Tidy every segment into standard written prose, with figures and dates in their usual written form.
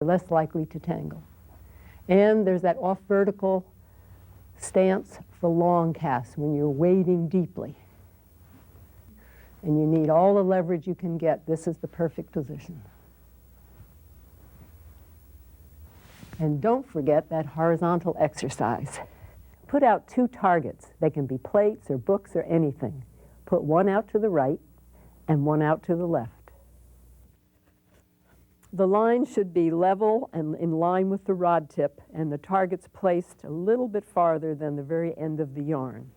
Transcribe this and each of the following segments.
less likely to tangle. And there's that off-vertical stance for long casts when you're wading deeply. And you need all the leverage you can get. This is the perfect position. And don't forget that horizontal exercise. Put out 2 targets. They can be plates or books or anything. Put one out to the right and one out to the left. The line should be level and in line with the rod tip, and the target's placed a little bit farther than the very end of the yarn.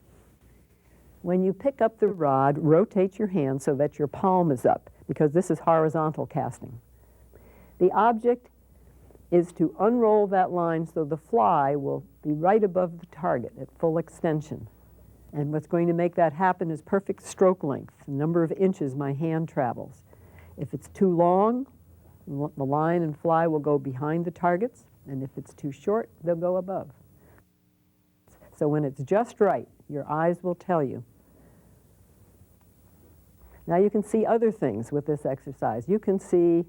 When you pick up the rod, rotate your hand so that your palm is up, because this is horizontal casting. The object is to unroll that line so the fly will be right above the target at full extension. And what's going to make that happen is perfect stroke length, the number of inches my hand travels. If it's too long, the line and fly will go behind the targets, and if it's too short, they'll go above. So when it's just right, your eyes will tell you. Now you can see other things with this exercise. You can see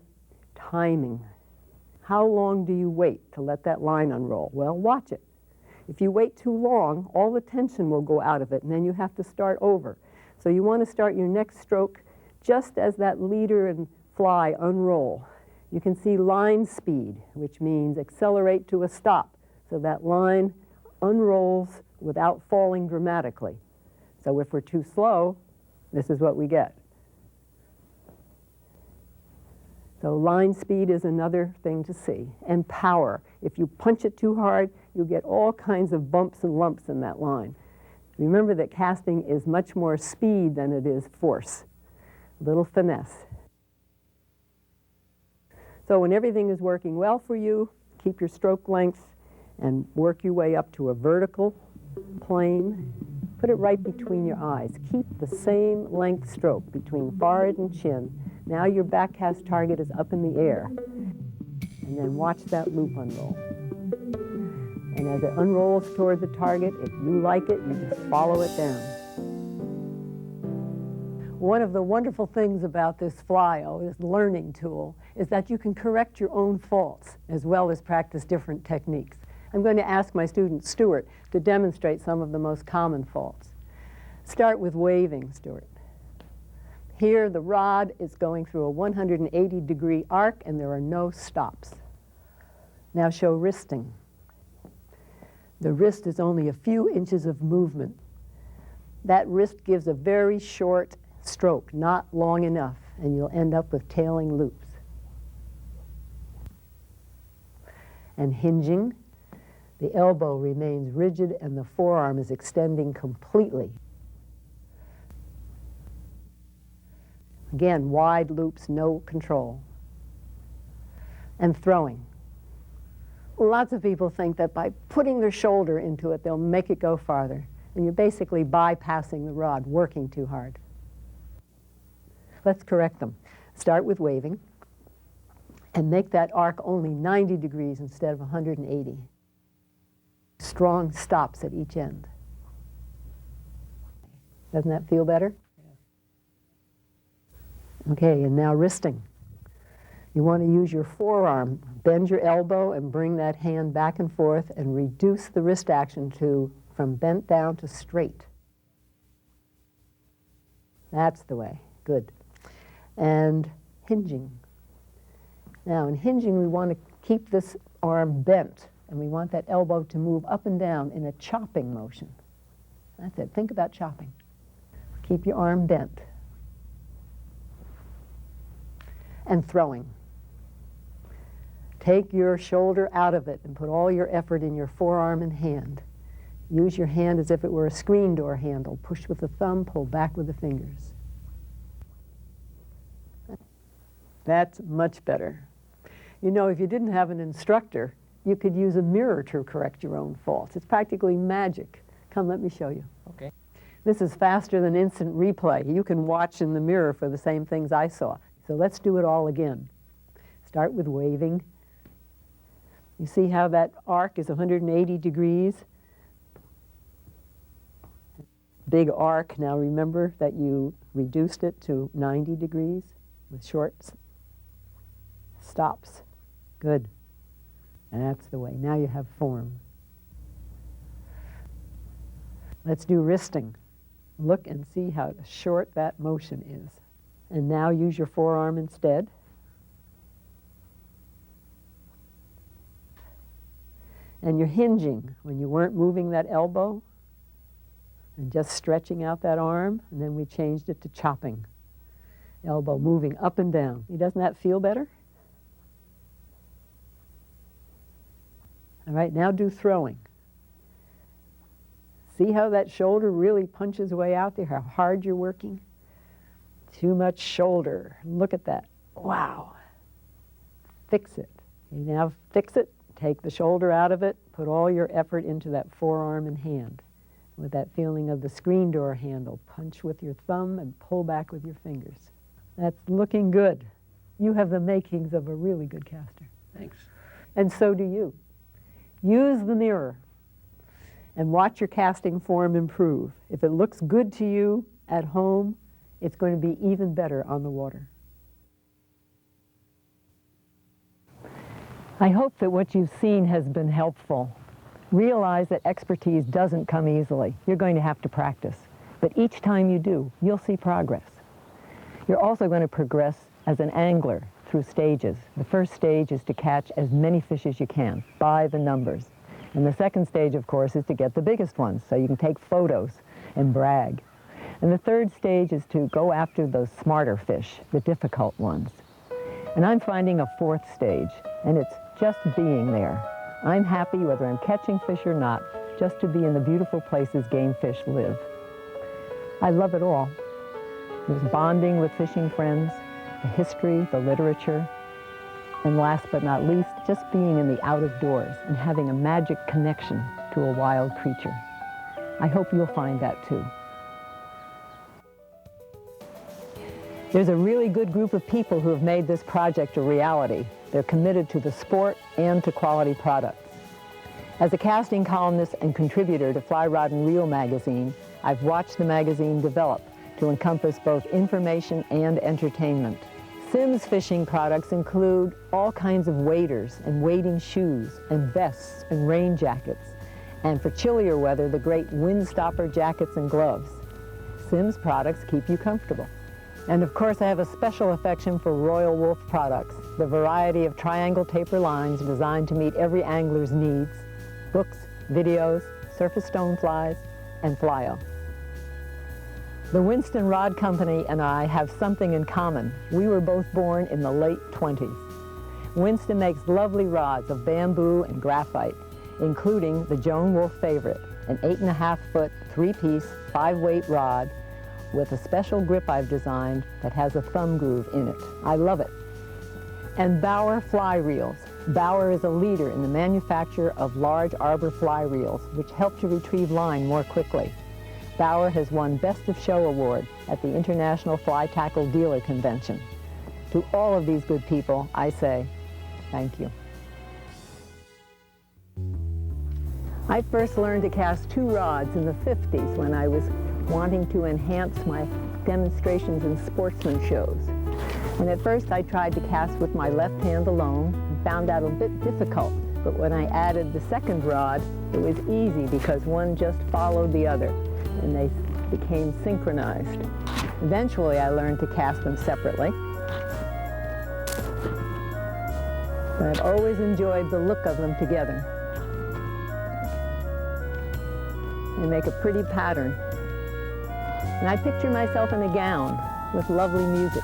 timing. How long do you wait to let that line unroll? Well, watch it. If you wait too long, all the tension will go out of it, and then you have to start over. So you want to start your next stroke just as that leader and fly unroll. You can see line speed, which means accelerate to a stop, so that line unrolls without falling dramatically. So if we're too slow, this is what we get. So line speed is another thing to see. And power. If you punch it too hard, you'll get all kinds of bumps and lumps in that line. Remember that casting is much more speed than it is force. A little finesse. So when everything is working well for you, keep your stroke length and work your way up to a vertical plane. Put it right between your eyes. Keep the same length stroke between forehead and chin. Now your back cast target is up in the air. And then watch that loop unroll. And as it unrolls toward the target, if you like it, you just follow it down. One of the wonderful things about this Flyo, this learning tool, is that you can correct your own faults as well as practice different techniques. I'm going to ask my student, Stuart, to demonstrate some of the most common faults. Start with waving, Stuart. Here, the rod is going through a 180-degree arc, and there are no stops. Now show wristing. The wrist is only a few inches of movement. That wrist gives a very short stroke, not long enough, and you'll end up with tailing loops. And hinging, the elbow remains rigid and the forearm is extending completely. Again, wide loops, no control. And throwing. Lots of people think that by putting their shoulder into it, they'll make it go farther. And you're basically bypassing the rod, working too hard. Let's correct them. Start with waving and make that arc only 90 degrees instead of 180. Strong stops at each end. Doesn't that feel better? Yeah. Okay, and now wristing. You want to use your forearm, bend your elbow and bring that hand back and forth and reduce the wrist action from bent down to straight. That's the way. Good. And hinging. Now in hinging we want to keep this arm bent and we want that elbow to move up and down in a chopping motion. That's it. Think about chopping. Keep your arm bent. And throwing. Take your shoulder out of it and put all your effort in your forearm and hand. Use your hand as if it were a screen door handle. Push with the thumb, pull back with the fingers. That's much better. You know, if you didn't have an instructor, you could use a mirror to correct your own faults. It's practically magic. Come, let me show you. Okay. This is faster than instant replay. You can watch in the mirror for the same things I saw. So let's do it all again. Start with waving. You see how that arc is 180 degrees? Big arc. Now remember that you reduced it to 90 degrees with short stops. Good. That's the way. Now you have form. Let's do wristing. Look and see how short that motion is. And now use your forearm instead. And you're hinging when you weren't moving that elbow and just stretching out that arm, and then we changed it to chopping. Elbow moving up and down. Doesn't that feel better? All right, now do throwing. See how that shoulder really punches way out there, how hard you're working? Too much shoulder. Look at that. Wow. Fix it. You now fix it, take the shoulder out of it, put all your effort into that forearm and hand. With that feeling of the screen door handle, punch with your thumb and pull back with your fingers. That's looking good. You have the makings of a really good caster. Thanks. And so do you. Use the mirror and watch your casting form improve. If it looks good to you at home, it's going to be even better on the water. I hope that what you've seen has been helpful. Realize that expertise doesn't come easily. You're going to have to practice. But each time you do, you'll see progress. You're also going to progress as an angler through stages. The first stage is to catch as many fish as you can, by the numbers. And the second stage, of course, is to get the biggest ones, so you can take photos and brag. And the third stage is to go after those smarter fish, the difficult ones. And I'm finding a fourth stage, and it's just being there. I'm happy whether I'm catching fish or not, just to be in the beautiful places game fish live. I love it all. There's bonding with fishing friends, the history, the literature, and last but not least, just being in the out of doors and having a magic connection to a wild creature. I hope you'll find that too. There's a really good group of people who have made this project a reality. They're committed to the sport and to quality products. As a casting columnist and contributor to Fly Rod and Reel magazine, I've watched the magazine develop to encompass both information and entertainment. Simms fishing products include all kinds of waders and wading shoes and vests and rain jackets, and for chillier weather, the great windstopper jackets and gloves. Simms products keep you comfortable. And of course, I have a special affection for Royal Wulff products, the variety of triangle taper lines designed to meet every angler's needs: books, videos, surface stone flies, and Flyo. The Winston Rod Company and I have something in common. We were both born in the late 20s. Winston makes lovely rods of bamboo and graphite, including the Joan Wulff favorite, an 8.5-foot, 3-piece, 5-weight rod with a special grip I've designed that has a thumb groove in it. I love it. And Bauer fly reels. Bauer is a leader in the manufacture of large arbor fly reels, which help to retrieve line more quickly. Bauer has won Best of Show award at the International Fly Tackle Dealer Convention. To all of these good people, I say, thank you. I first learned to cast 2 rods in the 50s when I was wanting to enhance my demonstrations in sportsman shows. And at first I tried to cast with my left hand alone and found that a bit difficult. But when I added the second rod, it was easy because one just followed the other, and they became synchronized. Eventually I learned to cast them separately. But I've always enjoyed the look of them together. They make a pretty pattern. And I picture myself in a gown with lovely music.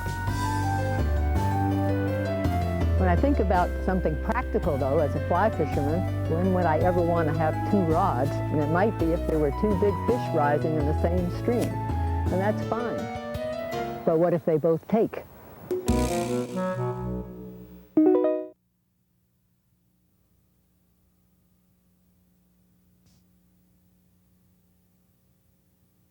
When I think about something practical, though, as a fly fisherman, when would I ever want to have 2 rods? And it might be if there were 2 big fish rising in the same stream. And that's fine. But what if they both take?